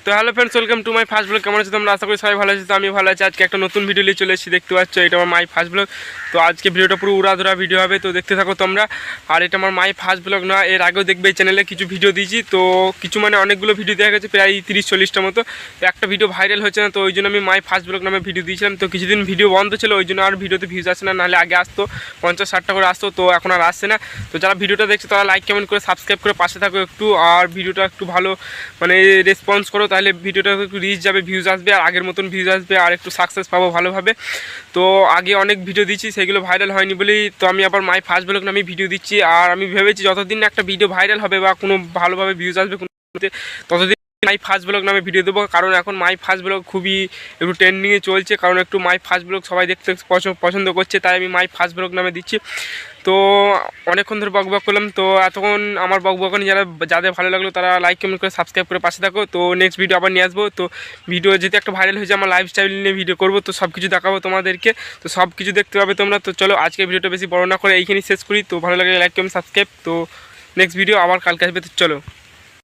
তো hello friends, welcome to my first blog. কেমন আছো তোমরা? আশা করি সবাই ভালো আছে। তো আমি ভালো আছি। আজকে একটা নতুন ভিডিও নিয়ে চলে এসেছি, দেখতে পাচ্ছ এটা আমার মাই ফার্স্ট ব্লগ। তো আজকে ভিডিওটা পুরো উড়াধুরা ভিডিও হবে, তো দেখতে থাকো তোমরা। আর এটা আমার মাই ফার্স্ট ব্লগ না, এর আগেও দেখবে এই চ্যানেলে কিছু ভিডিও দিয়েছি। তো কিছু মানে অনেকগুলো ভিডিও দেখা গেছে, প্রায় 30-40টা মতো। তো একটা ভিডিও ভাইরাল হচ্ছে না, তো ওই জন্য আমি মাই ফার্স্ট ব্লগ নামে ভিডিও দিয়েছিলাম। তো কিছুদিন ভিডিও বন্ধ ছিল, ওই জন্য আর ভিডিওতে ভিউজ আসে না, নাহলে আগে আসতো 50-60টা করে আসতো, তো এখন আর আসছে না। তো যারা ভিডিওটা দেখছে তারা লাইক কমেন্ট করে সাবস্ক্রাইব করে পাশে থাকো একটু, আর ভিডিওটা একটু ভালো মানে রেসপন্স করো, তাহলে ভিডিওটা একটু রিচ যাবে, ভিউজ আসবে, আর আগের মতন ভিউজ আসবে, আর একটু সাকসেস পাবো ভালোভাবে। তো আগে অনেক ভিডিও দিচ্ছি, সেগুলো ভাইরাল হয়নি বলেই তো আমি আবার মাই ফার্স্ট ব্লগ নামে ভিডিও দিচ্ছি। আর আমি ভেবেছি যতদিন না একটা ভিডিও ভাইরাল হবে বা কোনো ভালোভাবে ভিউজ আসবে ততদিন মাই ফার্স্ট ব্লগ নামে ভিডিও দেবো। কারণ এখন মাই ফার্স্ট ব্লগ খুবই একটু ট্রেন্ডিংয়ে চলছে, কারণ একটু মাই ফার্স্ট ব্লগ সবাই দেখতে পছন্দ করছে, তাই আমি মাই ফার্স্ট ব্লগ নামে দিচ্ছি। তো অনেকক্ষণ ধরে বকবক করলাম, তো এতক্ষণ আমার বকবকানি যাদের ভালো লাগলো তারা লাইক কমেন্ট করে সাবস্ক্রাইব করে পাশে থাকো। তো নেক্সট ভিডিও আবার নিয়ে আসবো। তো ভিডিও যেহেতু একটা ভাইরাল হয়েছে, আমার লাইফস্টাইল নিয়ে ভিডিও করবো, তো সব কিছু দেখাবো তোমাদেরকে। তো সব কিছু দেখতে পাবে তোমরা। তো চলো আজকে ভিডিওটা বেশি বড় না করে এইখানেই শেষ করি। তো ভালো লাগলে লাইক কমেন্ট সাবস্ক্রাইব। তো নেক্সট ভিডিও আবার কালকে আসবে, তো চলো।